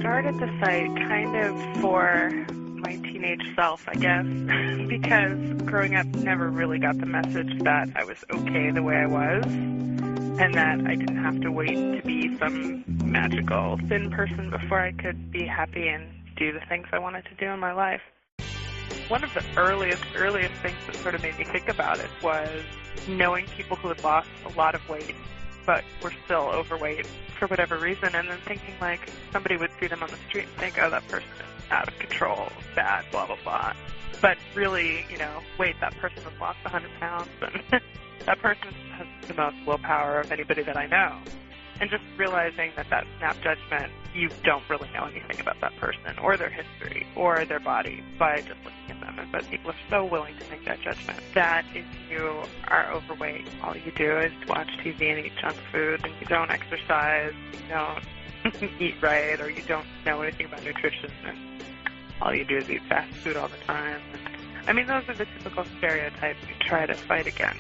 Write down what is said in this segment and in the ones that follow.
started the site kind of for my teenage self, I guess, because growing up never really got the message that I was okay the way I was and that I didn't have to wait to be some magical thin person before I could be happy and do the things I wanted to do in my life. One of the earliest things that sort of made me think about it was knowing people who had lost a lot of weight but were still overweight for whatever reason, and then thinking like somebody would see them on the street and think, oh, that person is out of control, bad, blah, blah, blah. But really, wait, that person has lost 100 pounds, and that person has the most willpower of anybody that I know. And just realizing that snap judgment, you don't really know anything about that person or their history or their body by just looking at them. But people are so willing to make that judgment that if you are overweight, all you do is watch TV and eat junk food, and you don't exercise, you don't eat right, or you don't know anything about nutrition, and all you do is eat fast food all the time. I mean, those are the typical stereotypes you try to fight against.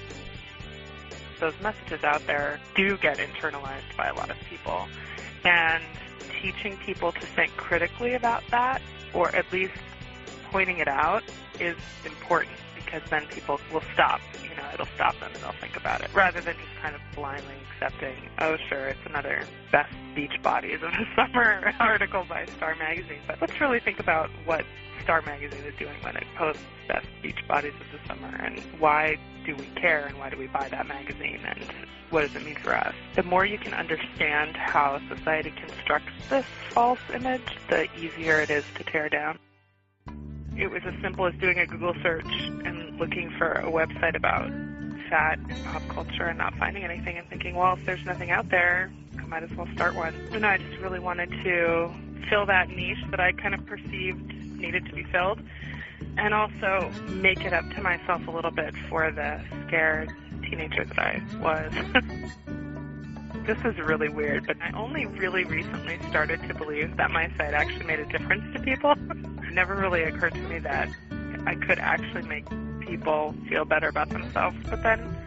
Those messages out there do get internalized by a lot of people, and teaching people to think critically about that, or at least pointing it out, is important, because then people will stop. It'll stop them and they'll think about it, rather than just kind of blindly accepting, oh, sure, it's another best beach bodies of the summer article by Star Magazine. But let's really think about what Star Magazine is doing when it posts best beach bodies of the summer, and why do we care, and why do we buy that magazine, and what does it mean for us? The more you can understand how society constructs this false image, the easier it is to tear down. It was as simple as doing a Google search and looking for a website about fat and pop culture and not finding anything, and thinking, well, if there's nothing out there, I might as well start one. And I just really wanted to fill that niche that I kind of perceived needed to be filled, and also make it up to myself a little bit for the scared teenager that I was. This is really weird, but I only really recently started to believe that my site actually made a difference to people. It never really occurred to me that I could actually make people feel better about themselves, but then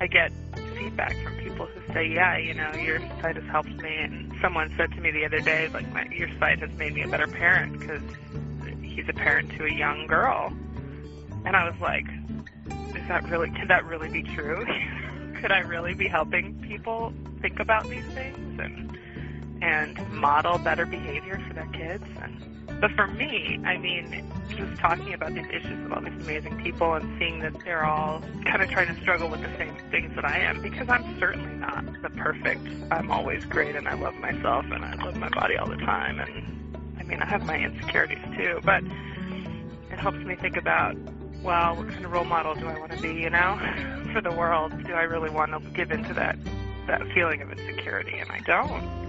I get feedback from people who say, yeah, your site has helped me, and someone said to me the other day, like, your site has made me a better parent because he's a parent to a young girl. And I was like, could that really be true? Could I really be helping people think about these things and model better behavior for their kids? But for me, just talking about these issues with all these amazing people and seeing that they're all kind of trying to struggle with the same things that I am, because I'm certainly not the perfect, I'm always great and I love myself and I love my body all the time, and I have my insecurities too, but it helps me think about, well, what kind of role model do I want to be, for the world? Do I really want to give into that feeling of insecurity? And I don't.